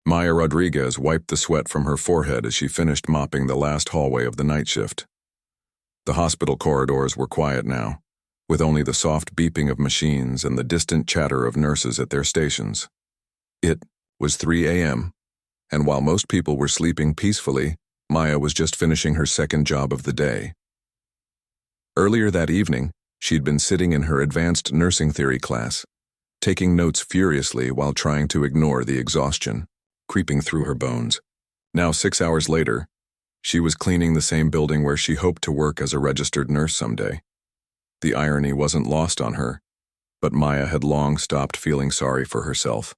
Maya Rodriguez wiped the sweat from her forehead as she finished mopping the last hallway of the night shift. The hospital corridors were quiet now, with only the soft beeping of machines and the distant chatter of nurses at their stations. It was 3 a.m., and while most people were sleeping peacefully, Maya was just finishing her second job of the day. Earlier that evening, she'd been sitting in her advanced nursing theory class, taking notes furiously while trying to ignore the exhaustion creeping through her bones. Now, 6 hours later, she was cleaning the same building where she hoped to work as a registered nurse someday. The irony wasn't lost on her, but Maya had long stopped feeling sorry for herself.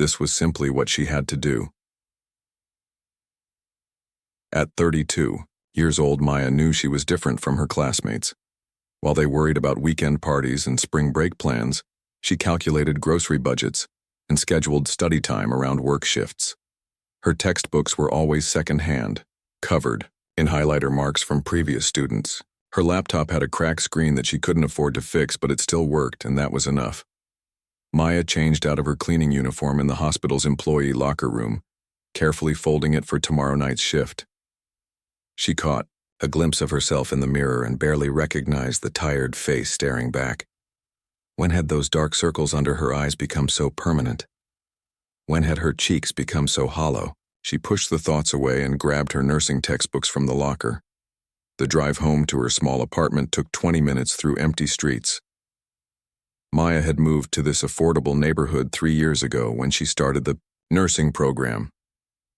This was simply what she had to do. At 32 years old, Maya knew she was different from her classmates. While they worried about weekend parties and spring break plans, she calculated grocery budgets and scheduled study time around work shifts. Her textbooks were always second-hand, covered in highlighter marks from previous students. Her laptop had a cracked screen that she couldn't afford to fix, but it still worked, and that was enough. Maya changed out of her cleaning uniform in the hospital's employee locker room, carefully folding it for tomorrow night's shift. She caught a glimpse of herself in the mirror and barely recognized the tired face staring back. When had those dark circles under her eyes become so permanent? When had her cheeks become so hollow? She pushed the thoughts away and grabbed her nursing textbooks from the locker. The drive home to her small apartment took 20 minutes through empty streets. Maya had moved to this affordable neighborhood 3 years ago when she started the nursing program.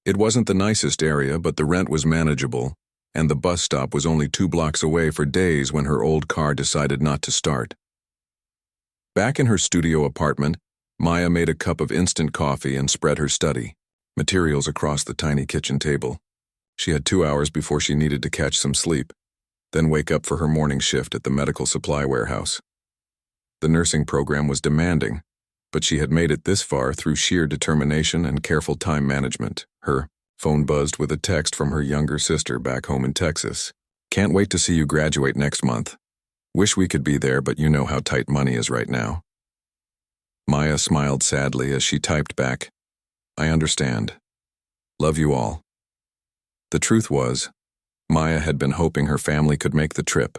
It wasn't the nicest area, but the rent was manageable, and the bus stop was only 2 blocks away for days when her old car decided not to start. Back in her studio apartment, Maya made a cup of instant coffee and spread her study materials across the tiny kitchen table. She had 2 hours before she needed to catch some sleep, then wake up for her morning shift at the medical supply warehouse. The nursing program was demanding, but she had made it this far through sheer determination and careful time management. Her phone buzzed with a text from her younger sister back home in Texas. "Can't wait to see you graduate next month. Wish we could be there, but you know how tight money is right now." Maya smiled sadly as she typed back, "I understand. Love you all." The truth was, Maya had been hoping her family could make the trip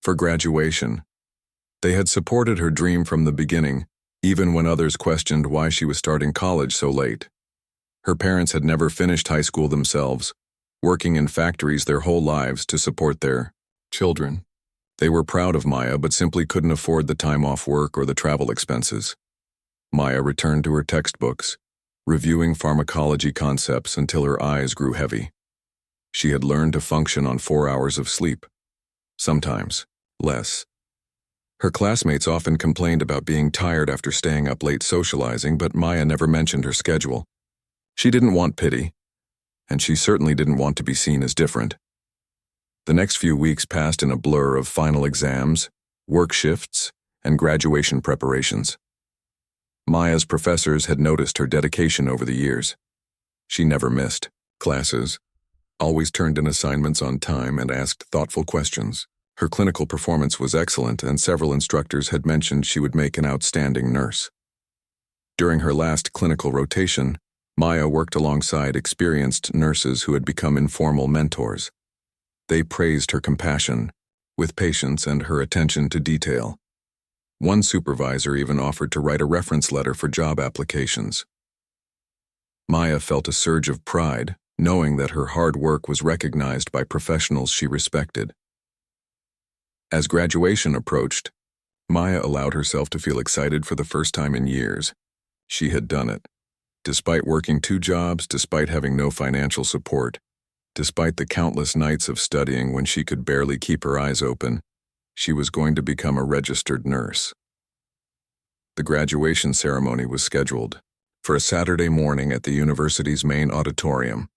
for graduation. They had supported her dream from the beginning, even when others questioned why she was starting college so late. Her parents had never finished high school themselves, working in factories their whole lives to support their children. They were proud of Maya, but simply couldn't afford the time off work or the travel expenses. Maya returned to her textbooks, reviewing pharmacology concepts until her eyes grew heavy. She had learned to function on 4 hours of sleep, sometimes less. Her classmates often complained about being tired after staying up late socializing, but Maya never mentioned her schedule. She didn't want pity, and she certainly didn't want to be seen as different. The next few weeks passed in a blur of final exams, work shifts, and graduation preparations. Maya's professors had noticed her dedication over the years. She never missed classes, always turned in assignments on time, and asked thoughtful questions. Her clinical performance was excellent, and several instructors had mentioned she would make an outstanding nurse. During her last clinical rotation, Maya worked alongside experienced nurses who had become informal mentors. They praised her compassion, with patience, and her attention to detail. One supervisor even offered to write a reference letter for job applications. Maya felt a surge of pride, knowing that her hard work was recognized by professionals she respected. As graduation approached, Maya allowed herself to feel excited for the first time in years. She had done it. Despite working 2 jobs, despite having no financial support, despite the countless nights of studying when she could barely keep her eyes open, she was going to become a registered nurse. The graduation ceremony was scheduled for a Saturday morning at the university's main auditorium.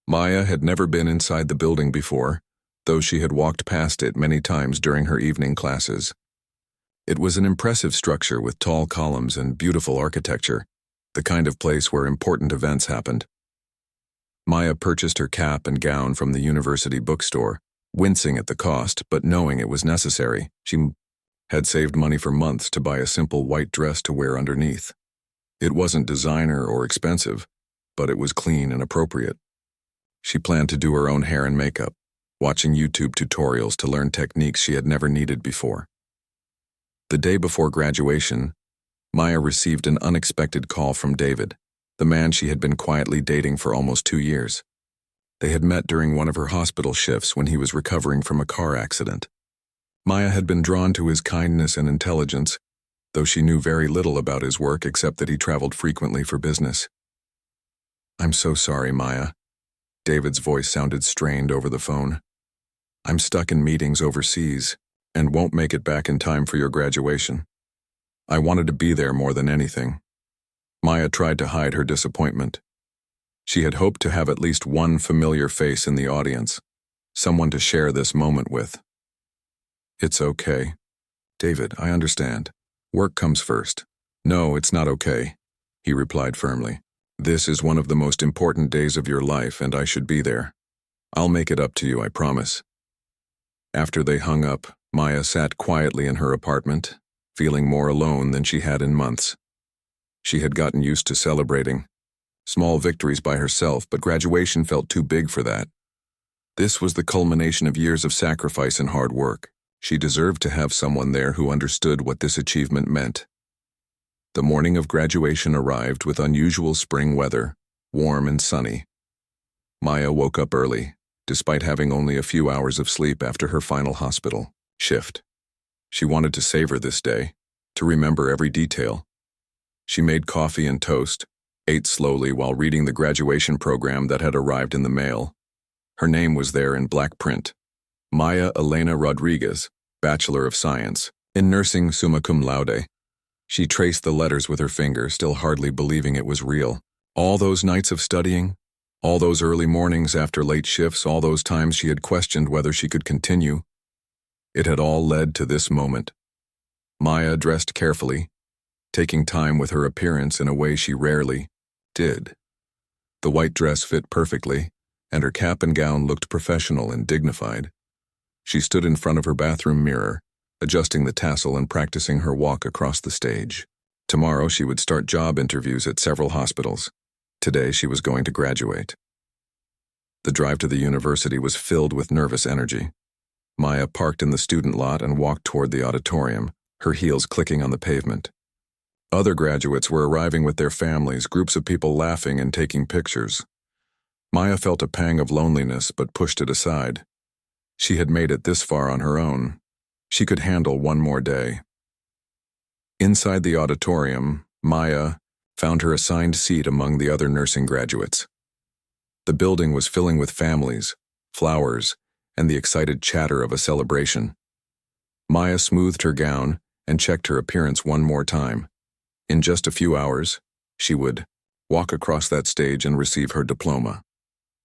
Maya had never been inside the building before, though she had walked past it many times during her evening classes. It was an impressive structure with tall columns and beautiful architecture, the kind of place where important events happened. Maya purchased her cap and gown from the university bookstore, wincing at the cost, but knowing it was necessary. She had saved money for months to buy a simple white dress to wear underneath. It wasn't designer or expensive, but it was clean and appropriate. She planned to do her own hair and makeup, watching YouTube tutorials to learn techniques she had never needed before. The day before graduation, Maya received an unexpected call from David, the man she had been quietly dating for almost 2 years. They had met during one of her hospital shifts when he was recovering from a car accident. Maya had been drawn to his kindness and intelligence, though she knew very little about his work except that he traveled frequently for business. "I'm so sorry, Maya." David's voice sounded strained over the phone. "I'm stuck in meetings overseas and won't make it back in time for your graduation. I wanted to be there more than anything." Maya tried to hide her disappointment. She had hoped to have at least one familiar face in the audience, someone to share this moment with. "It's okay. David, I understand. Work comes first." "No, it's not okay," he replied firmly. "This is one of the most important days of your life and I should be there. I'll make it up to you, I promise." After they hung up, Maya sat quietly in her apartment, feeling more alone than she had in months. She had gotten used to celebrating small victories by herself, but graduation felt too big for that. This was the culmination of years of sacrifice and hard work. She deserved to have someone there who understood what this achievement meant. The morning of graduation arrived with unusual spring weather, warm and sunny. Maya woke up early, despite having only a few hours of sleep after her final hospital shift. She wanted to savor this day, to remember every detail. She made coffee and toast, ate slowly while reading the graduation program that had arrived in the mail. Her name was there in black print. Maya Elena Rodriguez, Bachelor of Science, in nursing summa cum laude. She traced the letters with her finger, still hardly believing it was real. All those nights of studying, all those early mornings after late shifts, all those times she had questioned whether she could continue. It had all led to this moment. Maya dressed carefully, taking time with her appearance in a way she rarely did. The white dress fit perfectly, and her cap and gown looked professional and dignified. She stood in front of her bathroom mirror, adjusting the tassel and practicing her walk across the stage. Tomorrow she would start job interviews at several hospitals. Today she was going to graduate. The drive to the university was filled with nervous energy. Maya parked in the student lot and walked toward the auditorium, her heels clicking on the pavement. Other graduates were arriving with their families, groups of people laughing and taking pictures. Maya felt a pang of loneliness but pushed it aside. She had made it this far on her own. She could handle one more day. Inside the auditorium, Maya found her assigned seat among the other nursing graduates. The building was filling with families, flowers, and the excited chatter of a celebration. Maya smoothed her gown and checked her appearance one more time. In just a few hours, she would walk across that stage and receive her diploma.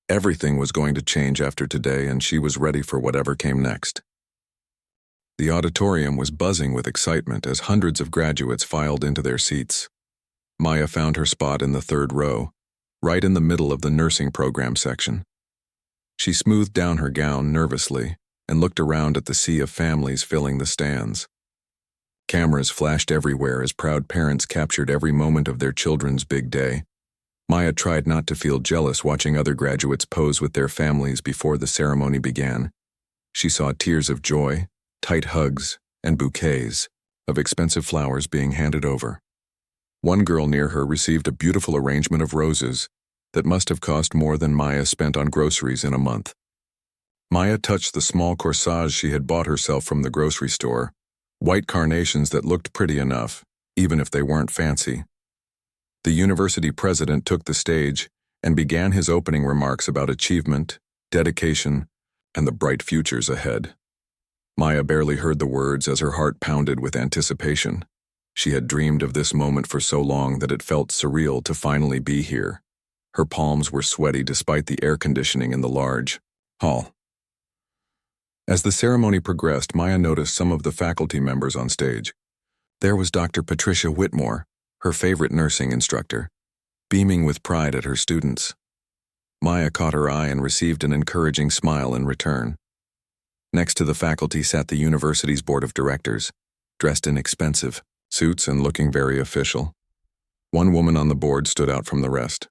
Everything was going to change after today, and she was ready for whatever came next. The auditorium was buzzing with excitement as hundreds of graduates filed into their seats. Maya found her spot in the third row, right in the middle of the nursing program section. She smoothed down her gown nervously and looked around at the sea of families filling the stands. Cameras flashed everywhere as proud parents captured every moment of their children's big day. Maya tried not to feel jealous watching other graduates pose with their families before the ceremony began. She saw tears of joy, tight hugs, and bouquets of expensive flowers being handed over. One girl near her received a beautiful arrangement of roses that must have cost more than Maya spent on groceries in a month. Maya touched the small corsage she had bought herself from the grocery store, white carnations that looked pretty enough, even if they weren't fancy. The university president took the stage and began his opening remarks about achievement, dedication, and the bright futures ahead. Maya barely heard the words as her heart pounded with anticipation. She had dreamed of this moment for so long that it felt surreal to finally be here. Her palms were sweaty despite the air conditioning in the large hall. As the ceremony progressed, Maya noticed some of the faculty members on stage. There was Dr. Patricia Whitmore, her favorite nursing instructor, beaming with pride at her students. Maya caught her eye and received an encouraging smile in return. Next to the faculty sat the university's board of directors, dressed in expensive suits and looking very official. One woman on the board stood out from the rest.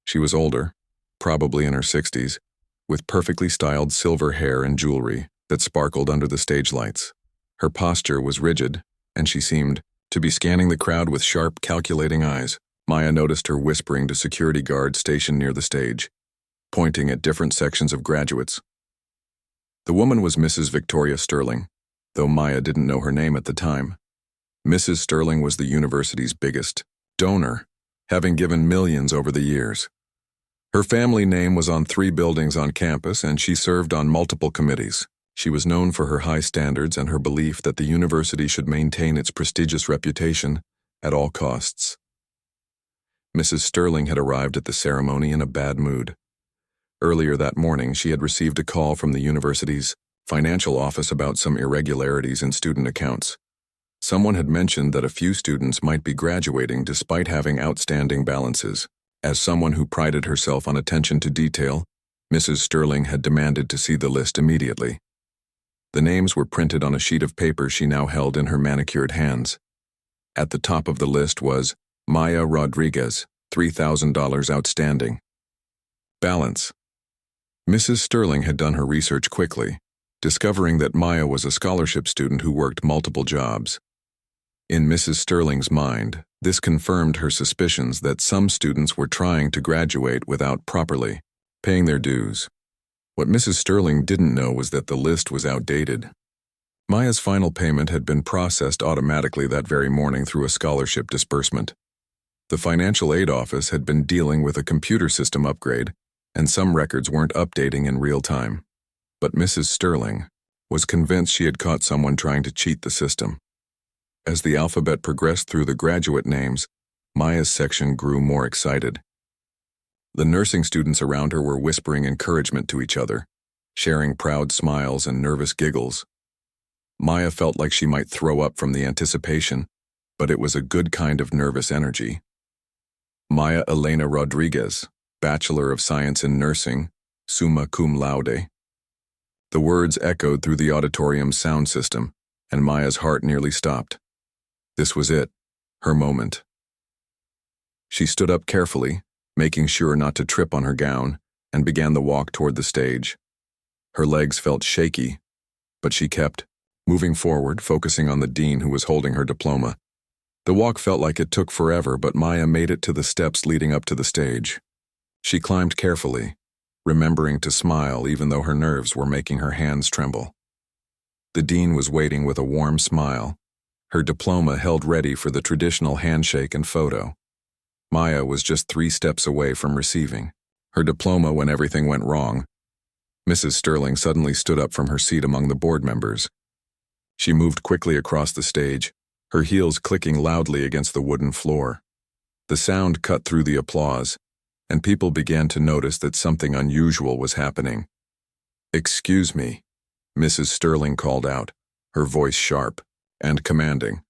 She was older, probably in her 60s, with perfectly styled silver hair and jewelry that sparkled under the stage lights. Her posture was rigid, and she seemed to be scanning the crowd with sharp, calculating eyes. Maya noticed her whispering to security guards stationed near the stage, pointing at different sections of graduates. The woman was Mrs. Victoria Sterling, though Maya didn't know her name at the time. Mrs. Sterling was the university's biggest donor, having given millions over the years. Her family name was on 3 buildings on campus, and she served on multiple committees. She was known for her high standards and her belief that the university should maintain its prestigious reputation at all costs. Mrs. Sterling had arrived at the ceremony in a bad mood. Earlier that morning, she had received a call from the university's financial office about some irregularities in student accounts. Someone had mentioned that a few students might be graduating despite having outstanding balances. As someone who prided herself on attention to detail, Mrs. Sterling had demanded to see the list immediately. The names were printed on a sheet of paper she now held in her manicured hands. At the top of the list was Maya Rodriguez, $3,000 outstanding. Balance. Mrs. Sterling had done her research quickly, discovering that Maya was a scholarship student who worked multiple jobs. In Mrs. Sterling's mind, this confirmed her suspicions that some students were trying to graduate without properly paying their dues. What Mrs. Sterling didn't know was that the list was outdated. Maya's final payment had been processed automatically that very morning through a scholarship disbursement. The financial aid office had been dealing with a computer system upgrade, and some records weren't updating in real time. But Mrs. Sterling was convinced she had caught someone trying to cheat the system. As the alphabet progressed through the graduate names, Maya's section grew more excited. The nursing students around her were whispering encouragement to each other, sharing proud smiles and nervous giggles. Maya felt like she might throw up from the anticipation, but it was a good kind of nervous energy. Maya Elena Rodriguez, Bachelor of Science in Nursing, summa cum laude. The words echoed through the auditorium's sound system, and Maya's heart nearly stopped. This was it, her moment. She stood up carefully, making sure not to trip on her gown, and began the walk toward the stage. Her legs felt shaky, but she kept moving forward, focusing on the dean who was holding her diploma. The walk felt like it took forever, but Maya made it to the steps leading up to the stage. She climbed carefully, remembering to smile even though her nerves were making her hands tremble. The dean was waiting with a warm smile, her diploma held ready for the traditional handshake and photo. Maya was just 3 steps away from receiving her diploma when everything went wrong. Mrs. Sterling suddenly stood up from her seat among the board members. She moved quickly across the stage, her heels clicking loudly against the wooden floor. The sound cut through the applause, and people began to notice that something unusual was happening. "Excuse me," Mrs. Sterling called out, her voice sharp and commanding.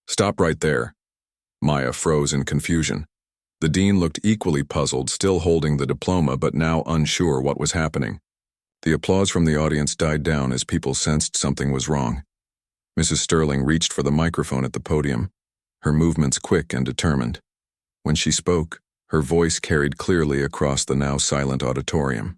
"Stop right there." Maya froze in confusion. The dean looked equally puzzled, still holding the diploma but now unsure what was happening. The applause from the audience died down as people sensed something was wrong. Mrs. Sterling reached for the microphone at the podium, her movements quick and determined. When she spoke, her voice carried clearly across the now silent auditorium.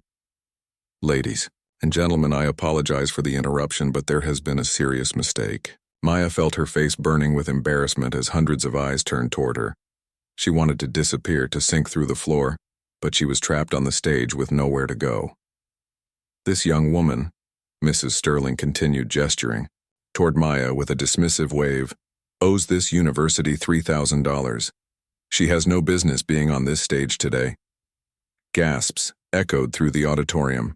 "Ladies and gentlemen, I apologize for the interruption, but there has been a serious mistake." Maya felt her face burning with embarrassment as hundreds of eyes turned toward her. She wanted to disappear, to sink through the floor, but she was trapped on the stage with nowhere to go. "This young woman," Mrs. Sterling continued, gesturing toward Maya with a dismissive wave, "owes this university $3,000. She has no business being on this stage today." Gasps echoed through the auditorium.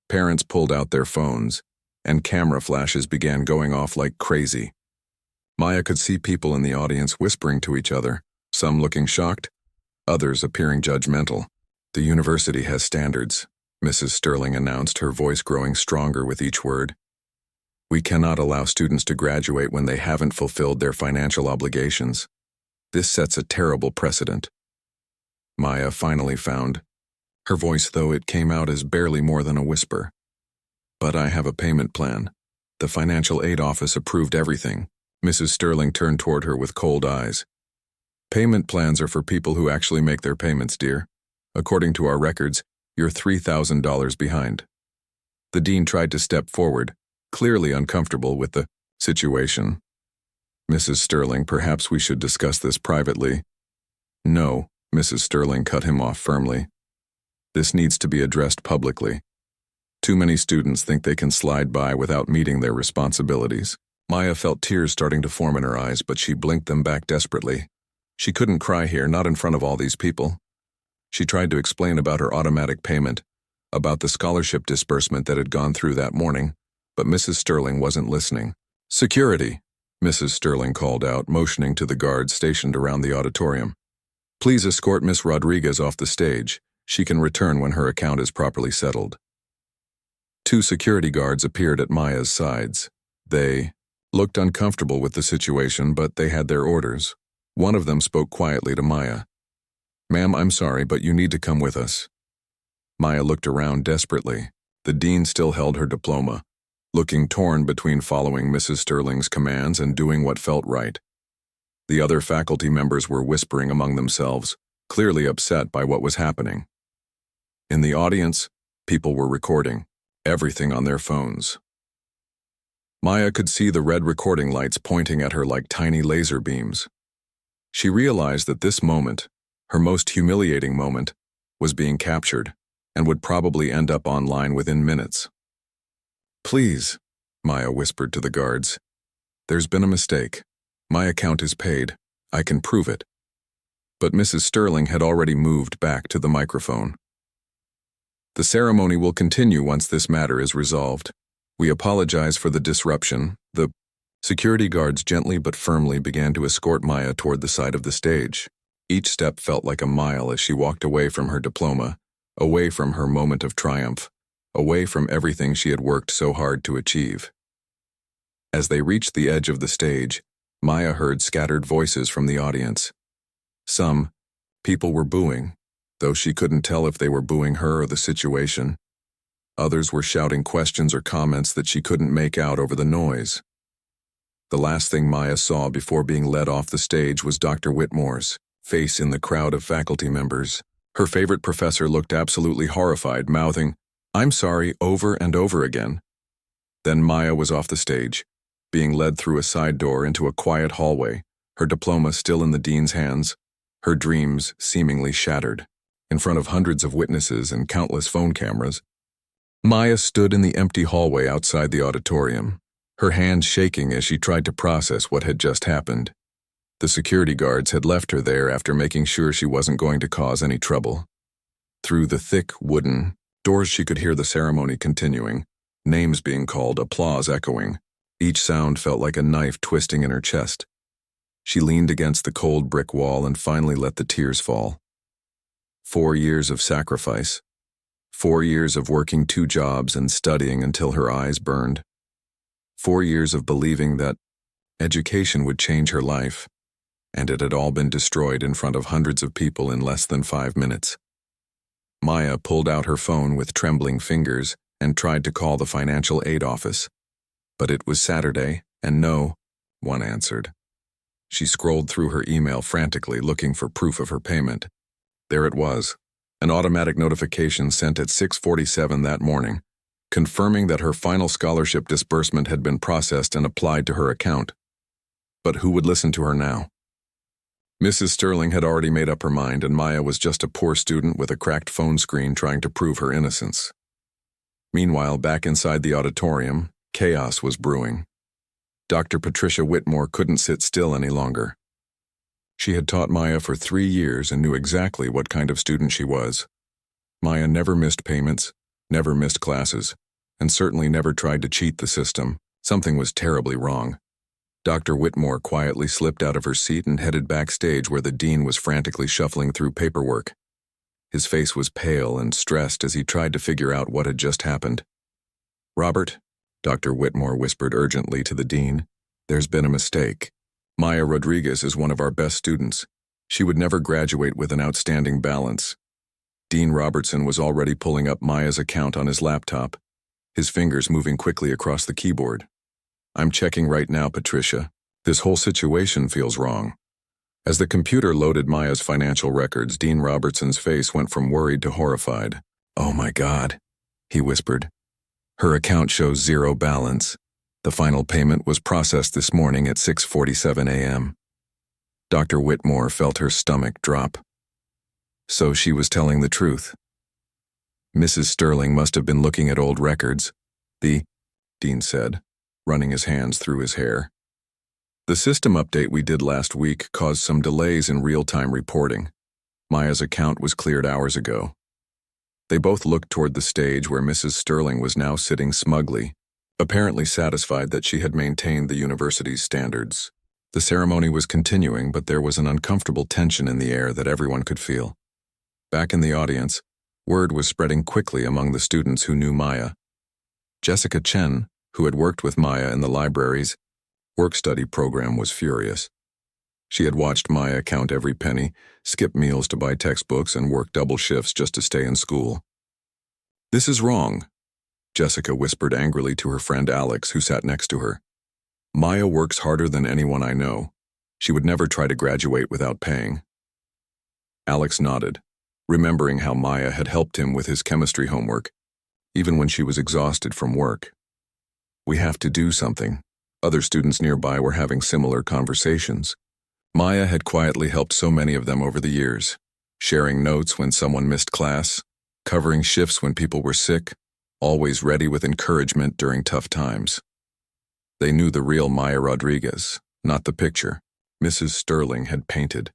Parents pulled out their phones, and camera flashes began going off like crazy. Maya could see people in the audience whispering to each other, some looking shocked, others appearing judgmental. "The university has standards," Mrs. Sterling announced, her voice growing stronger with each word. "We cannot allow students to graduate when they haven't fulfilled their financial obligations. This sets a terrible precedent." Maya finally found her voice, though it came out as barely more than a whisper. "But I have a payment plan. The financial aid office approved everything." Mrs. Sterling turned toward her with cold eyes. "Payment plans are for people who actually make their payments, dear. According to our records, you're $3,000 behind." The dean tried to step forward, clearly uncomfortable with the situation. "Mrs. Sterling, perhaps we should discuss this privately." "No," Mrs. Sterling cut him off firmly. "This needs to be addressed publicly. Too many students think they can slide by without meeting their responsibilities." Maya felt tears starting to form in her eyes, but she blinked them back desperately. She couldn't cry here, not in front of all these people. She tried to explain about her automatic payment, about the scholarship disbursement that had gone through that morning, but Mrs. Sterling wasn't listening. "Security," Mrs. Sterling called out, motioning to the guards stationed around the auditorium. "Please escort Miss Rodriguez off the stage. She can return when her account is properly settled." Two security guards appeared at Maya's sides. They looked uncomfortable with the situation, but they had their orders. One of them spoke quietly to Maya. "Ma'am, I'm sorry, but you need to come with us." Maya looked around desperately. The dean still held her diploma, looking torn between following Mrs. Sterling's commands and doing what felt right. The other faculty members were whispering among themselves, clearly upset by what was happening. In the audience, people were recording everything on their phones. Maya could see the red recording lights pointing at her like tiny laser beams. She realized that this moment, her most humiliating moment, was being captured and would probably end up online within minutes. "Please," Maya whispered to the guards. "There's been a mistake. My account is paid. I can prove it." But Mrs. Sterling had already moved back to the microphone. "The ceremony will continue once this matter is resolved. We apologize for the disruption." The security guards gently but firmly began to escort Maya toward the side of the stage. Each step felt like a mile as she walked away from her diploma, away from her moment of triumph, away from everything she had worked so hard to achieve. As they reached the edge of the stage, Maya heard scattered voices from the audience. Some people were booing, though she couldn't tell if they were booing her or the situation. Others were shouting questions or comments that she couldn't make out over the noise. The last thing Maya saw before being led off the stage was Dr. Whitmore's face in the crowd of faculty members. Her favorite professor looked absolutely horrified, mouthing, "I'm sorry," over and over again. Then Maya was off the stage, being led through a side door into a quiet hallway, her diploma still in the dean's hands, her dreams seemingly shattered. In front of hundreds of witnesses and countless phone cameras, Maya stood in the empty hallway outside the auditorium, her hands shaking as she tried to process what had just happened. The security guards had left her there after making sure she wasn't going to cause any trouble. Through the thick wooden doors she could hear the ceremony continuing, names being called, applause echoing. Each sound felt like a knife twisting in her chest. She leaned against the cold brick wall and finally let the tears fall. 4 years of sacrifice. 4 years of working 2 jobs and studying until her eyes burned. 4 years of believing that education would change her life, and it had all been destroyed in front of hundreds of people in less than 5 minutes. Maya pulled out her phone with trembling fingers and tried to call the financial aid office. But it was Saturday, and no one answered. She scrolled through her email frantically, looking for proof of her payment. There it was. An automatic notification sent at 6:47 that morning, confirming that her final scholarship disbursement had been processed and applied to her account. But who would listen to her now? Mrs. Sterling had already made up her mind, and Maya was just a poor student with a cracked phone screen trying to prove her innocence. Meanwhile, back inside the auditorium, chaos was brewing. Dr. Patricia Whitmore couldn't sit still any longer. She had taught Maya for 3 years and knew exactly what kind of student she was. Maya never missed payments, never missed classes, and certainly never tried to cheat the system. Something was terribly wrong. Dr. Whitmore quietly slipped out of her seat and headed backstage where the dean was frantically shuffling through paperwork. His face was pale and stressed as he tried to figure out what had just happened. "Robert," Dr. Whitmore whispered urgently to the dean, "there's been a mistake. Maya Rodriguez is one of our best students. She would never graduate with an outstanding balance." Dean Robertson was already pulling up Maya's account on his laptop, his fingers moving quickly across the keyboard. "I'm checking right now, Patricia. This whole situation feels wrong. As the computer loaded Maya's financial records, Dean Robertson's face went from worried to horrified. "Oh my God," he whispered. "Her account shows zero balance. The final payment was processed this morning at 6:47 a.m. Dr. Whitmore felt her stomach drop. So she was telling the truth. Mrs. Sterling must have been looking at old records. Dean said, running his hands through his hair. The system update we did last week caused some delays in real-time reporting. Maya's account was cleared hours ago. They both looked toward the stage where Mrs. Sterling was now sitting smugly, apparently satisfied that she had maintained the university's standards. The ceremony was continuing, but there was an uncomfortable tension in the air that everyone could feel. Back in the audience, word was spreading quickly among the students who knew Maya. Jessica Chen, who had worked with Maya in the library's work-study program, was furious. She had watched Maya count every penny, skip meals to buy textbooks, and work double shifts just to stay in school. "This is wrong," Jessica whispered angrily to her friend Alex, who sat next to her. "Maya works harder than anyone I know. She would never try to graduate without paying." Alex nodded, remembering how Maya had helped him with his chemistry homework, even when she was exhausted from work. "We have to do something." Other students nearby were having similar conversations. Maya had quietly helped so many of them over the years, sharing notes when someone missed class, covering shifts when people were sick, always ready with encouragement during tough times. They knew the real Maya Rodriguez, not the picture Mrs. Sterling had painted.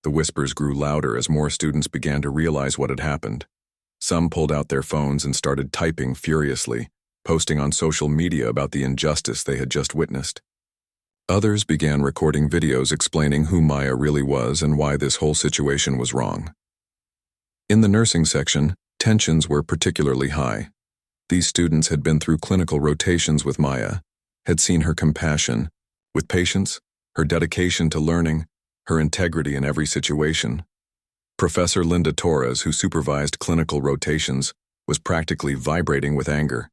The whispers grew louder as more students began to realize what had happened. Some pulled out their phones and started typing furiously, posting on social media about the injustice they had just witnessed. Others began recording videos explaining who Maya really was and why this whole situation was wrong. In the nursing section, tensions were particularly high. These students had been through clinical rotations with Maya, had seen her compassion with patients, her dedication to learning, her integrity in every situation. Professor Linda Torres, who supervised clinical rotations, was practically vibrating with anger.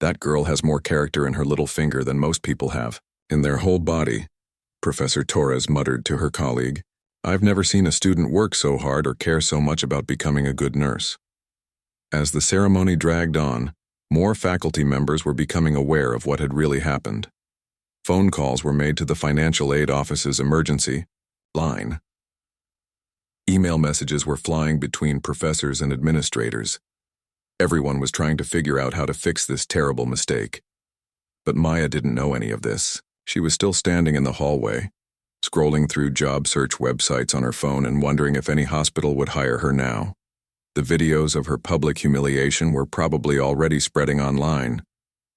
"That girl has more character in her little finger than most people have in their whole body," Professor Torres muttered to her colleague. "I've never seen a student work so hard or care so much about becoming a good nurse." As the ceremony dragged on, more faculty members were becoming aware of what had really happened. Phone calls were made to the financial aid office's emergency line. Email messages were flying between professors and administrators. Everyone was trying to figure out how to fix this terrible mistake. But Maya didn't know any of this. She was still standing in the hallway, scrolling through job search websites on her phone and wondering if any hospital would hire her now. The videos of her public humiliation were probably already spreading online.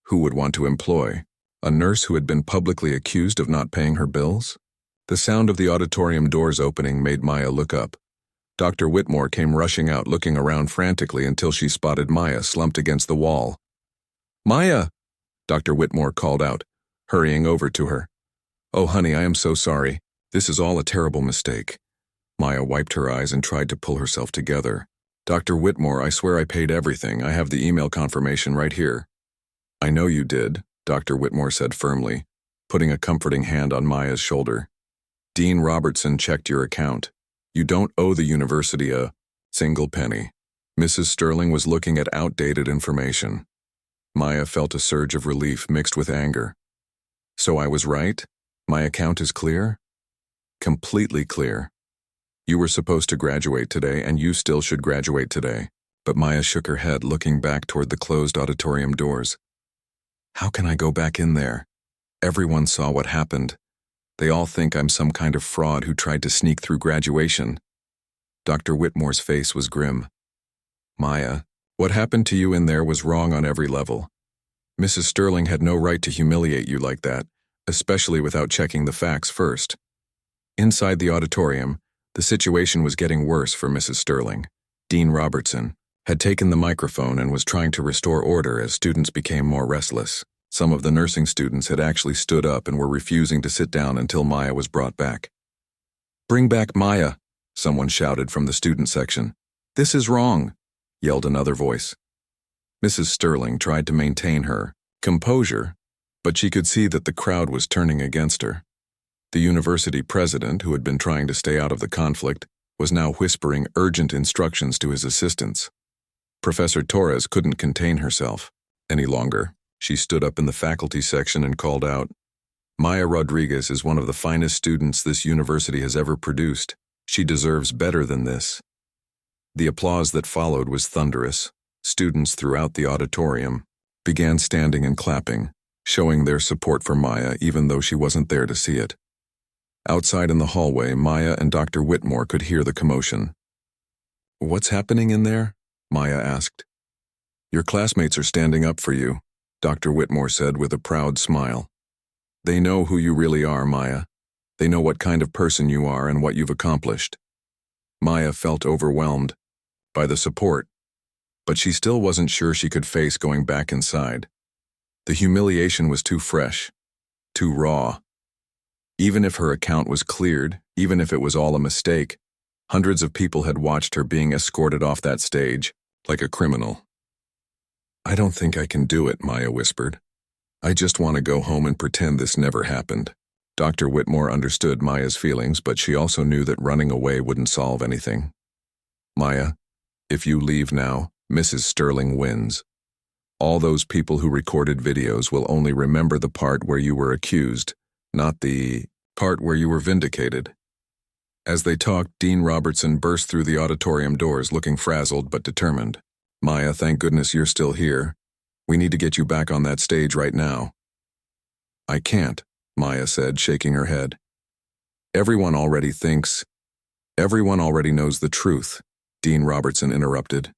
Who would want to employ a nurse who had been publicly accused of not paying her bills? The sound of the auditorium doors opening made Maya look up. Dr. Whitmore came rushing out, looking around frantically until she spotted Maya slumped against the wall. "Maya!" Dr. Whitmore called out, hurrying over to her. "Oh, honey, I am so sorry. This is all a terrible mistake." Maya wiped her eyes and tried to pull herself together. "Dr. Whitmore, I swear I paid everything. I have the email confirmation right here." "I know you did," Dr. Whitmore said firmly, putting a comforting hand on Maya's shoulder. "Dean Robertson checked your account. You don't owe the university a single penny." Mrs. Sterling was looking at outdated information. Maya felt a surge of relief mixed with anger. "So I was right? My account is clear?" "Completely clear. You were supposed to graduate today, and you still should graduate today." But Maya shook her head, looking back toward the closed auditorium doors. "How can I go back in there? Everyone saw what happened. They all think I'm some kind of fraud who tried to sneak through graduation." Dr. Whitmore's face was grim. "Maya, what happened to you in there was wrong on every level. Mrs. Sterling had no right to humiliate you like that, especially without checking the facts first." Inside the auditorium, the situation was getting worse for Mrs. Sterling. Dean Robertson had taken the microphone and was trying to restore order as students became more restless. Some of the nursing students had actually stood up and were refusing to sit down until Maya was brought back. "Bring back Maya," someone shouted from the student section. "This is wrong," yelled another voice. Mrs. Sterling tried to maintain her composure, but she could see that the crowd was turning against her. The university president, who had been trying to stay out of the conflict, was now whispering urgent instructions to his assistants. Professor Torres couldn't contain herself any longer. She stood up in the faculty section and called out, "Maya Rodriguez is one of the finest students this university has ever produced. She deserves better than this." The applause that followed was thunderous. Students throughout the auditorium began standing and clapping, showing their support for Maya even though she wasn't there to see it. Outside in the hallway, Maya and Dr. Whitmore could hear the commotion. "What's happening in there?" Maya asked. "Your classmates are standing up for you," Dr. Whitmore said with a proud smile. "They know who you really are, Maya. They know what kind of person you are and what you've accomplished." Maya felt overwhelmed by the support, but she still wasn't sure she could face going back inside. The humiliation was too fresh, too raw. Even if her account was cleared, even if it was all a mistake, hundreds of people had watched her being escorted off that stage, like a criminal. "I don't think I can do it," Maya whispered. "I just want to go home and pretend this never happened." Dr. Whitmore understood Maya's feelings, but she also knew that running away wouldn't solve anything. "Maya, if you leave now, Mrs. Sterling wins. All those people who recorded videos will only remember the part where you were accused, not the part where you were vindicated." As they talked, Dean Robertson burst through the auditorium doors looking frazzled but determined. "Maya, thank goodness you're still here. We need to get you back on that stage right now." "I can't," Maya said, shaking her head. Everyone already knows the truth," Dean Robertson interrupted.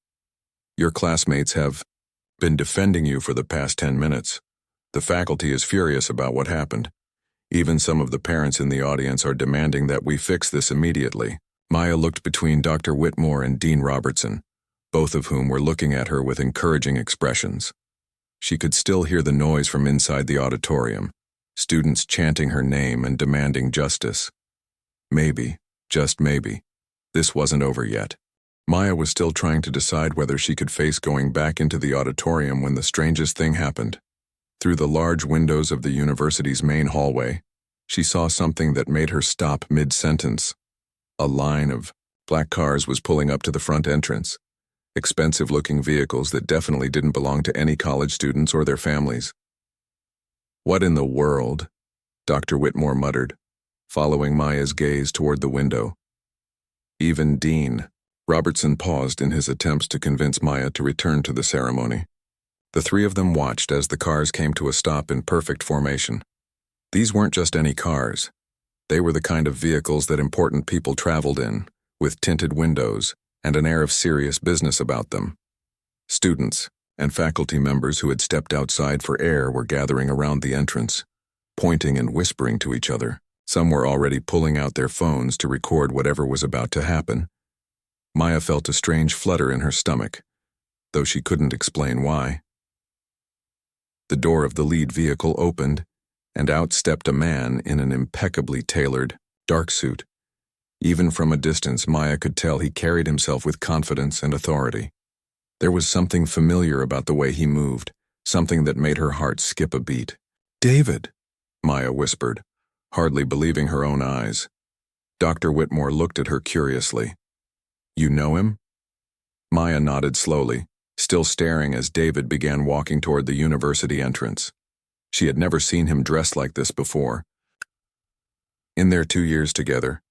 "Your classmates have been defending you for the past 10 minutes. The faculty is furious about what happened. Even some of the parents in the audience are demanding that we fix this immediately." Maya looked between Dr. Whitmore and Dean Robertson, both of whom were looking at her with encouraging expressions. She could still hear the noise from inside the auditorium, students chanting her name and demanding justice. Maybe, just maybe, this wasn't over yet. Maya was still trying to decide whether she could face going back into the auditorium when the strangest thing happened. Through the large windows of the university's main hallway, she saw something that made her stop mid-sentence. A line of black cars was pulling up to the front entrance, expensive-looking vehicles that definitely didn't belong to any college students or their families. "What in the world?" Dr. Whitmore muttered, following Maya's gaze toward the window. Even Dean Robertson paused in his attempts to convince Maya to return to the ceremony. The three of them watched as the cars came to a stop in perfect formation. These weren't just any cars. They were the kind of vehicles that important people traveled in, with tinted windows and an air of serious business about them. Students and faculty members who had stepped outside for air were gathering around the entrance, pointing and whispering to each other. Some were already pulling out their phones to record whatever was about to happen. Maya felt a strange flutter in her stomach, though she couldn't explain why. The door of the lead vehicle opened, and out stepped a man in an impeccably tailored, dark suit. Even from a distance, Maya could tell he carried himself with confidence and authority. There was something familiar about the way he moved, something that made her heart skip a beat. "David," Maya whispered, hardly believing her own eyes. Dr. Whitmore looked at her curiously. "You know him?" Maya nodded slowly, still staring as David began walking toward the university entrance. She had never seen him dressed like this before. In their 2 years together,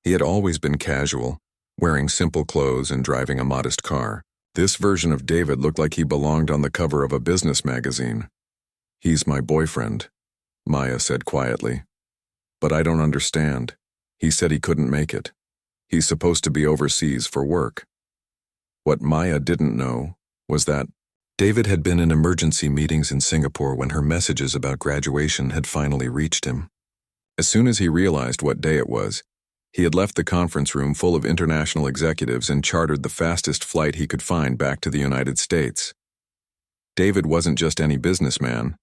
he had always been casual, wearing simple clothes and driving a modest car. This version of David looked like he belonged on the cover of a business magazine. "He's my boyfriend," Maya said quietly. "But I don't understand. He said he couldn't make it. He's supposed to be overseas for work." What Maya didn't know was that David had been in emergency meetings in Singapore when her messages about graduation had finally reached him. As soon as he realized what day it was, he had left the conference room full of international executives and chartered the fastest flight he could find back to the United States. David wasn't just any businessman,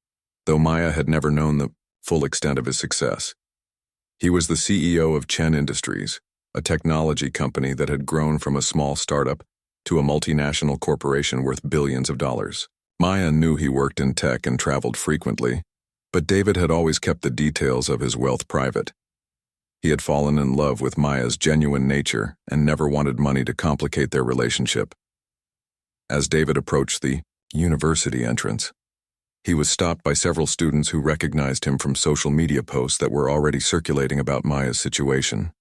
though Maya had never known the full extent of his success. He was the CEO of Chen Industries, a technology company that had grown from a small startup to a multinational corporation worth billions of dollars. Maya knew he worked in tech and traveled frequently, but David had always kept the details of his wealth private. He had fallen in love with Maya's genuine nature and never wanted money to complicate their relationship. As David approached the university entrance, he was stopped by several students who recognized him from social media posts that were already circulating about Maya's situation.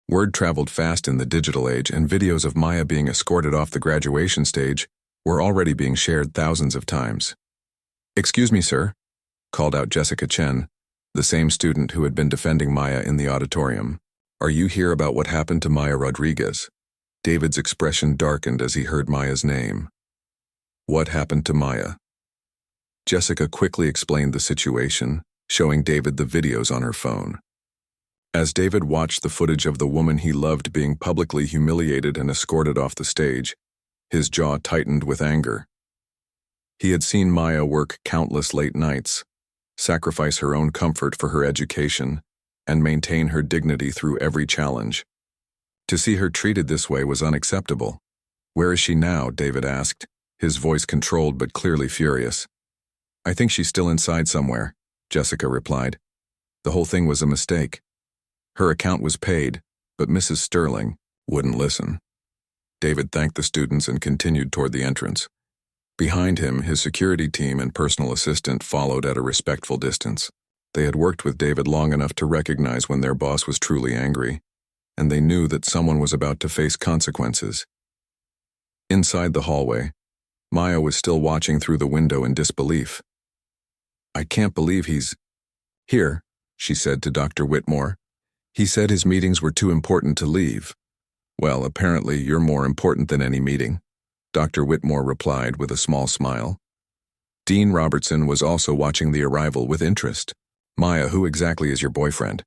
Word traveled fast in the digital age, and videos of Maya being escorted off the graduation stage were already being shared thousands of times. "Excuse me, sir," called out Jessica Chen, the same student who had been defending Maya in the auditorium. "Are you here about what happened to Maya Rodriguez?" David's expression darkened as he heard Maya's name. "What happened to Maya?" Jessica quickly explained the situation, showing David the videos on her phone. As David watched the footage of the woman he loved being publicly humiliated and escorted off the stage, his jaw tightened with anger. He had seen Maya work countless late nights, sacrifice her own comfort for her education, and maintain her dignity through every challenge. To see her treated this way was unacceptable. "Where is she now?" David asked, his voice controlled but clearly furious. "I think she's still inside somewhere," Jessica replied. "The whole thing was a mistake. Her account was paid, but Mrs. Sterling wouldn't listen." David thanked the students and continued toward the entrance. Behind him, his security team and personal assistant followed at a respectful distance. They had worked with David long enough to recognize when their boss was truly angry, and they knew that someone was about to face consequences. Inside the hallway, Maya was still watching through the window in disbelief. "I can't believe he's here," she said to Dr. Whitmore. "He said his meetings were too important to leave." "Well, apparently you're more important than any meeting," Dr. Whitmore replied with a small smile. Dean Robertson was also watching the arrival with interest. "Maya, who exactly is your boyfriend?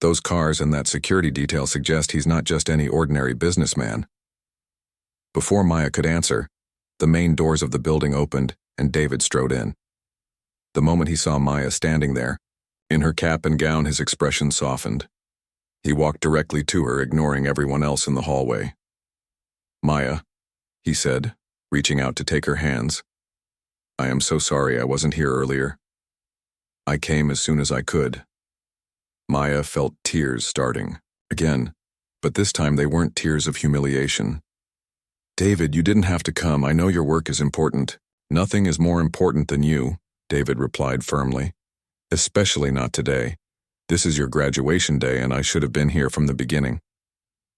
Those cars and that security detail suggest he's not just any ordinary businessman." Before Maya could answer, the main doors of the building opened and David strode in. The moment he saw Maya standing there, in her cap and gown, his expression softened. He walked directly to her, ignoring everyone else in the hallway. "Maya," he said, reaching out to take her hands. "I am so sorry I wasn't here earlier. I came as soon as I could." Maya felt tears starting again, but this time they weren't tears of humiliation. "David, you didn't have to come. I know your work is important." "Nothing is more important than you," David replied firmly. "Especially not today. This is your graduation day, and I should have been here from the beginning."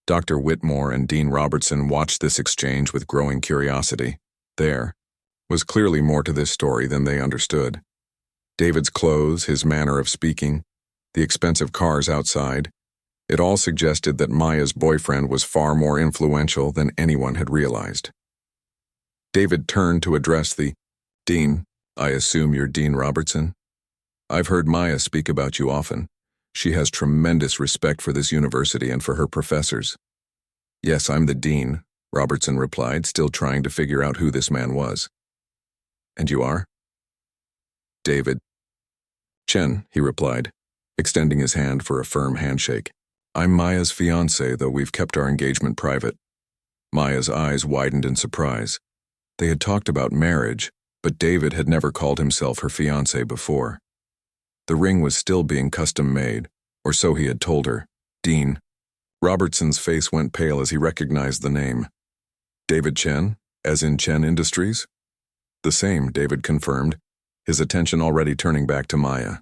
Dr. Whitmore and Dean Robertson watched this exchange with growing curiosity. There was clearly more to this story than they understood. David's clothes, his manner of speaking, the expensive cars outside, it all suggested that Maya's boyfriend was far more influential than anyone had realized. David turned to address the Dean. "I assume you're Dean Robertson? I've heard Maya speak about you often. She has tremendous respect for this university and for her professors." "Yes, I'm the dean," Robertson replied, still trying to figure out who this man was. "And you are?" "David Chen," he replied, extending his hand for a firm handshake. "I'm Maya's fiancé, though we've kept our engagement private." Maya's eyes widened in surprise. They had talked about marriage, but David had never called himself her fiancé before. The ring was still being custom-made, or so he had told her. "Dean." Robertson's face went pale as he recognized the name. "David Chen, as in Chen Industries?" "The same," David confirmed, his attention already turning back to Maya.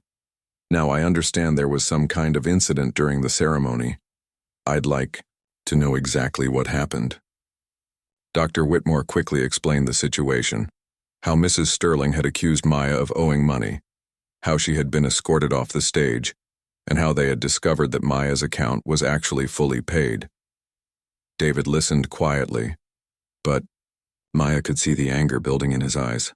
"Now I understand there was some kind of incident during the ceremony. I'd like to know exactly what happened." Dr. Whitmore quickly explained the situation, how Mrs. Sterling had accused Maya of owing money, how she had been escorted off the stage, and how they had discovered that Maya's account was actually fully paid. David listened quietly, but Maya could see the anger building in his eyes.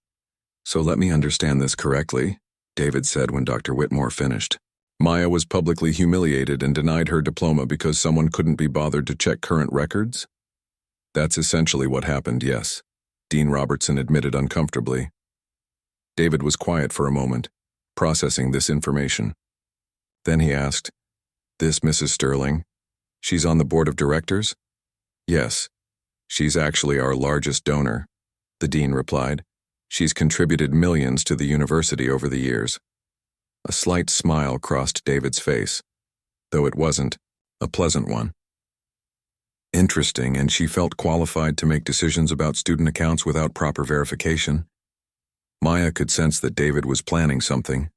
"So let me understand this correctly," David said when Dr. Whitmore finished. "Maya was publicly humiliated and denied her diploma because someone couldn't be bothered to check current records?" "That's essentially what happened, yes," Dean Robertson admitted uncomfortably. David was quiet for a moment, processing this information. Then he asked, "This Mrs. Sterling, she's on the board of directors?" "Yes, she's actually our largest donor," the dean replied. "She's contributed millions to the university over the years." A slight smile crossed David's face. though it wasn't a pleasant one. Interesting, and she felt qualified to make decisions about student accounts without proper verification. Maya could sense that David was planning something,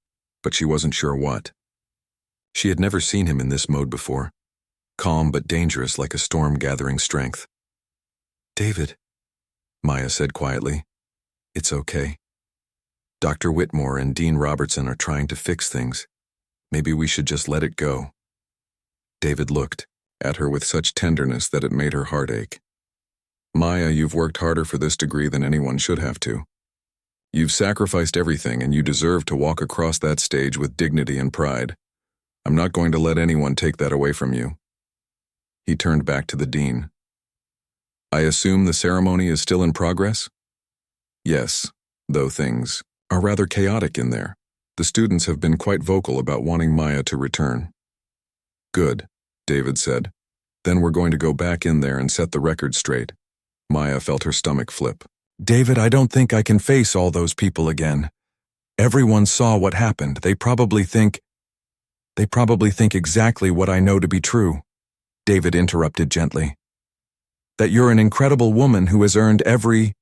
but she wasn't sure what. She had never seen him in this mode before, calm but dangerous like a storm gathering strength. "David," Maya said quietly, "it's okay. Dr. Whitmore and Dean Robertson are trying to fix things. Maybe we should just let it go." David looked at her with such tenderness that it made her heart ache. "Maya, you've worked harder for this degree than anyone should have to. You've sacrificed everything, and you deserve to walk across that stage with dignity and pride. I'm not going to let anyone take that away from you." He turned back to the dean. "I assume the ceremony is still in progress?" "Yes, though things are rather chaotic in there. The students have been quite vocal about wanting Maya to return." "Good," David said. "Then we're going to go back in there and set the record straight." Maya felt her stomach flip. "David, I don't think I can face all those people again. Everyone saw what happened. They probably think exactly what I know to be true." David interrupted gently. "That you're an incredible woman who has earned every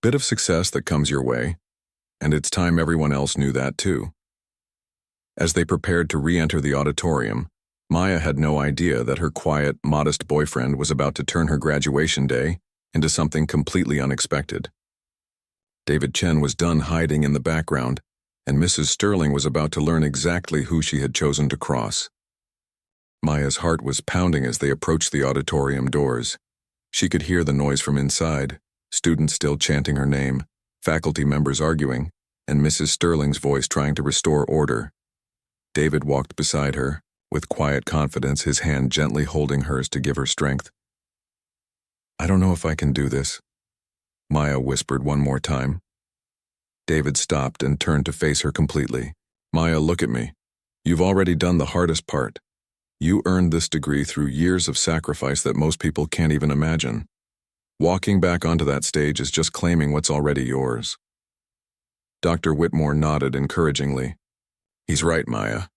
bit of success that comes your way, and it's time everyone else knew that too." As they prepared to re-enter the auditorium, Maya had no idea that her quiet, modest boyfriend was about to turn her graduation day into something completely unexpected. David Chen was done hiding in the background, and Mrs. Sterling was about to learn exactly who she had chosen to cross. Maya's heart was pounding as they approached the auditorium doors. She could hear the noise from inside, students still chanting her name, faculty members arguing, and Mrs. Sterling's voice trying to restore order. David walked beside her, with quiet confidence, his hand gently holding hers to give her strength. "I don't know if I can do this," Maya whispered one more time. David stopped and turned to face her completely. "Maya, look at me. You've already done the hardest part. You earned this degree through years of sacrifice that most people can't even imagine. Walking back onto that stage is just claiming what's already yours." Dr. Whitmore nodded encouragingly. "He's right, Maya.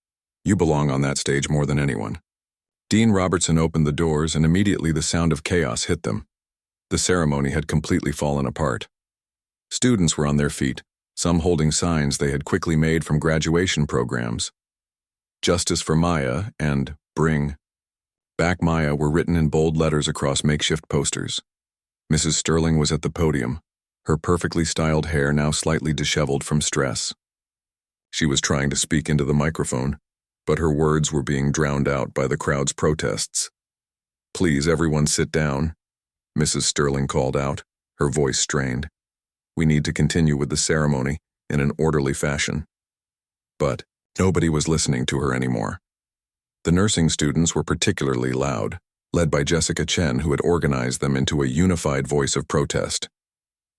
You belong on that stage more than anyone." Dean Robertson opened the doors, and immediately the sound of chaos hit them. The ceremony had completely fallen apart. Students were on their feet, some holding signs they had quickly made from graduation programs. "Justice for Maya" and "Bring Back Maya" were written in bold letters across makeshift posters. Mrs. Sterling was at the podium, her perfectly styled hair now slightly disheveled from stress. She was trying to speak into the microphone, but her words were being drowned out by the crowd's protests. "Please, everyone sit down," Mrs. Sterling called out, her voice strained. "We need to continue with the ceremony in an orderly fashion." But nobody was listening to her anymore. The nursing students were particularly loud, led by Jessica Chen, who had organized them into a unified voice of protest.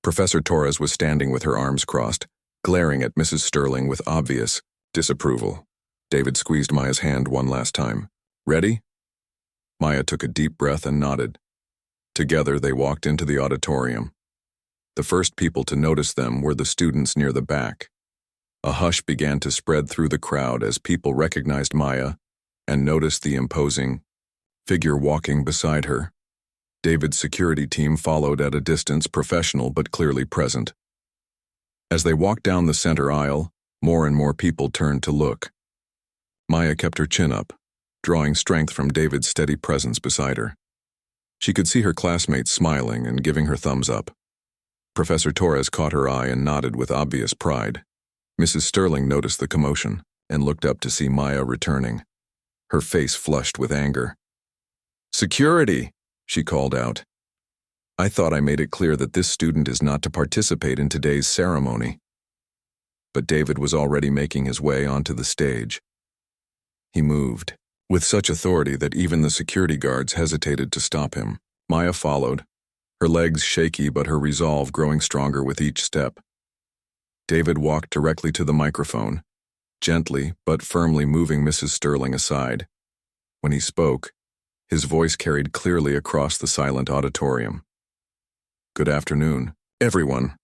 Professor Torres was standing with her arms crossed, glaring at Mrs. Sterling with obvious disapproval. David squeezed Maya's hand one last time. "Ready?" Maya took a deep breath and nodded. Together they walked into the auditorium. The first people to notice them were the students near the back. A hush began to spread through the crowd as people recognized Maya and noticed the imposing figure walking beside her. David's security team followed at a distance, professional but clearly present. As they walked down the center aisle, more and more people turned to look. Maya kept her chin up, drawing strength from David's steady presence beside her. She could see her classmates smiling and giving her thumbs up. Professor Torres caught her eye and nodded with obvious pride. Mrs. Sterling noticed the commotion and looked up to see Maya returning. Her face flushed with anger. "Security!" she called out. "I thought I made it clear that this student is not to participate in today's ceremony." But David was already making his way onto the stage. He moved, with such authority that even the security guards hesitated to stop him. Maya followed, her legs shaky but her resolve growing stronger with each step. David walked directly to the microphone, gently but firmly moving Mrs. Sterling aside. When he spoke, his voice carried clearly across the silent auditorium. "Good afternoon, everyone.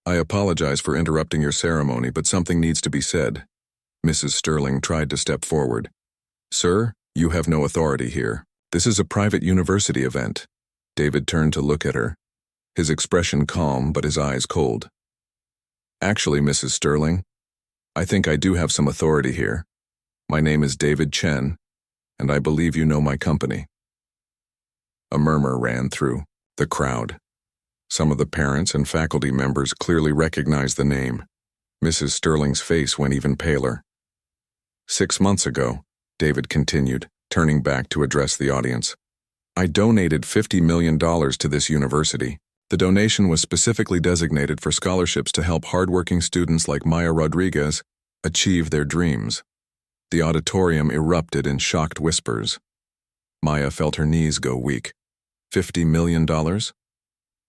I apologize for interrupting your ceremony, but something needs to be said." Mrs. Sterling tried to step forward. "Sir, You have no authority here. This is a private university event. David turned to look at her, his expression calm but his eyes cold. Actually, Mrs. Sterling, I think I do have some authority here. My name is David Chen, and I believe you know my company. A murmur ran through the crowd. Some of the parents and faculty members clearly recognized the name. Mrs. Sterling's face went even paler. 6 months ago, David continued, turning back to address the audience, I donated $50 million to this university. The donation was specifically designated for scholarships to help hardworking students like Maya Rodriguez achieve their dreams. The auditorium erupted in shocked whispers. Maya felt her knees go weak. $50 million?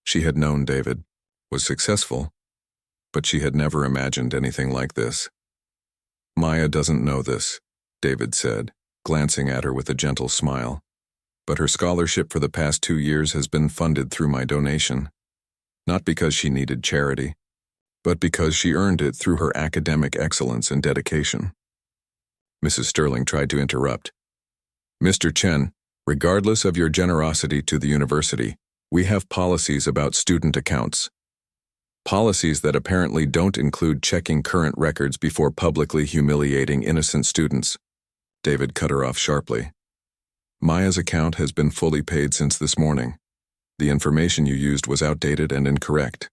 She had known David was successful, but she had never imagined anything like this. Maya doesn't know this, David said, glancing at her with a gentle smile. But her scholarship for the past 2 years has been funded through my donation. Not because she needed charity, but because she earned it through her academic excellence and dedication. Mrs. Sterling tried to interrupt. Mr. Chen, regardless of your generosity to the university, we have policies about student accounts. Policies that apparently don't include checking current records before publicly humiliating innocent students. David cut her off sharply. Maya's account has been fully paid since this morning. The information you used was outdated and incorrect.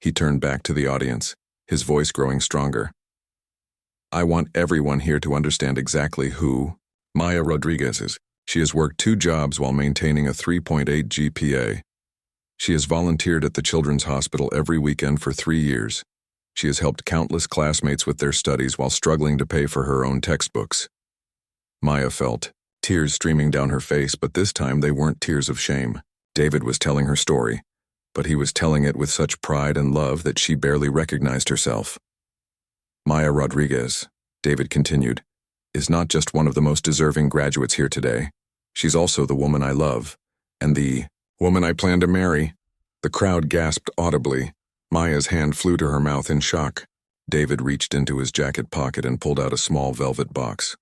He turned back to the audience, his voice growing stronger. I want everyone here to understand exactly who Maya Rodriguez is. She has worked 2 jobs while maintaining a 3.8 GPA. She has volunteered at the Children's Hospital every weekend for 3 years. She has helped countless classmates with their studies while struggling to pay for her own textbooks. Maya felt tears streaming down her face, but this time they weren't tears of shame. David was telling her story, but he was telling it with such pride and love that she barely recognized herself. Maya Rodriguez, David continued, is not just one of the most deserving graduates here today. She's also the woman I love, and the woman I plan to marry. The crowd gasped audibly. Maya's hand flew to her mouth in shock. David reached into his jacket pocket and pulled out a small velvet box.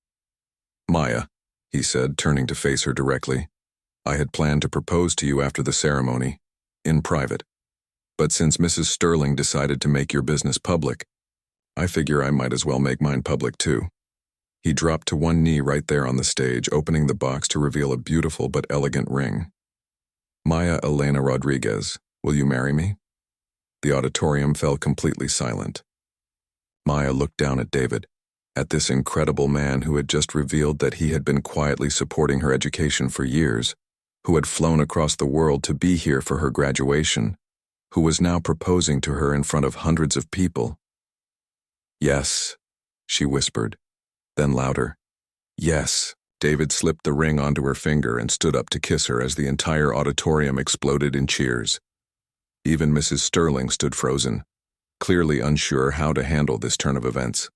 Maya, he said, turning to face her directly, I had planned to propose to you after the ceremony, in private. But since Mrs. Sterling decided to make your business public, I figure I might as well make mine public too. He dropped to one knee right there on the stage, opening the box to reveal a beautiful but elegant ring. Maya Elena Rodriguez, will you marry me? The auditorium fell completely silent. Maya looked down at David, at this incredible man who had just revealed that he had been quietly supporting her education for years, who had flown across the world to be here for her graduation, who was now proposing to her in front of hundreds of people. Yes, she whispered, then louder. Yes. David slipped the ring onto her finger and stood up to kiss her as the entire auditorium exploded in cheers. Even Mrs. Sterling stood frozen, clearly unsure how to handle this turn of events.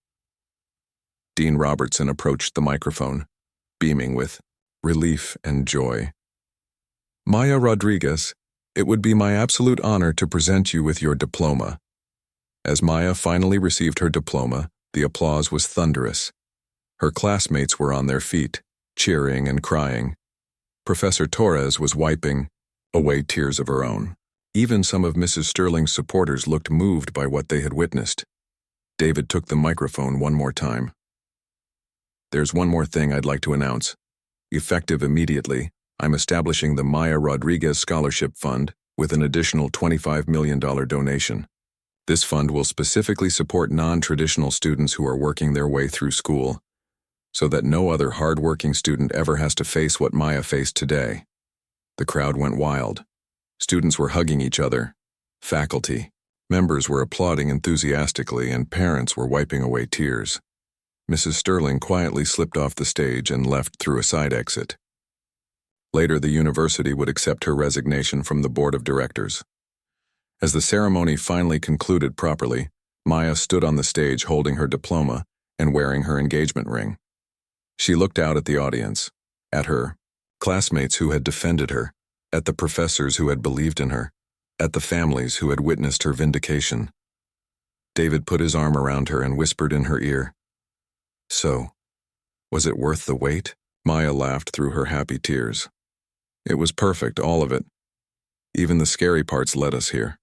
Dean Robertson approached the microphone, beaming with relief and joy. Maya Rodriguez, it would be my absolute honor to present you with your diploma. As Maya finally received her diploma, the applause was thunderous. Her classmates were on their feet, cheering and crying. Professor Torres was wiping away tears of her own. Even some of Mrs. Sterling's supporters looked moved by what they had witnessed. David took the microphone one more time. There's one more thing I'd like to announce. Effective immediately, I'm establishing the Maya Rodriguez Scholarship Fund with an additional $25 million donation. This fund will specifically support non-traditional students who are working their way through school, so that no other hard-working student ever has to face what Maya faced today. The crowd went wild. Students were hugging each other. Faculty, members were applauding enthusiastically, and parents were wiping away tears. Mrs. Sterling quietly slipped off the stage and left through a side exit. Later, the university would accept her resignation from the board of directors. As the ceremony finally concluded properly, Maya stood on the stage holding her diploma and wearing her engagement ring. She looked out at the audience, at her classmates who had defended her, at the professors who had believed in her, at the families who had witnessed her vindication. David put his arm around her and whispered in her ear, "So, was it worth the wait?" Maya laughed through her happy tears. It was perfect, all of it. Even the scary parts led us here.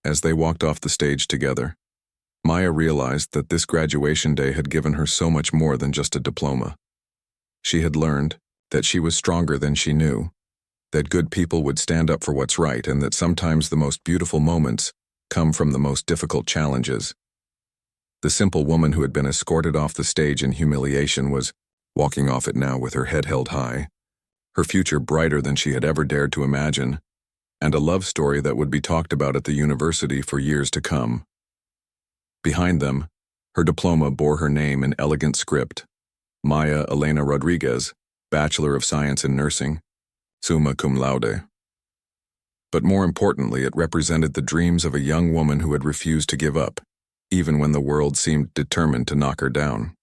As they walked off the stage together, Maya realized that this graduation day had given her so much more than just a diploma. She had learned that she was stronger than she knew, that good people would stand up for what's right, and that sometimes the most beautiful moments come from the most difficult challenges. The simple woman who had been escorted off the stage in humiliation was walking off it now with her head held high, her future brighter than she had ever dared to imagine, and a love story that would be talked about at the university for years to come. Behind them, her diploma bore her name in elegant script: Maya Elena Rodriguez, Bachelor of Science in Nursing, summa cum laude. But more importantly, it represented the dreams of a young woman who had refused to give up, even when the world seemed determined to knock her down.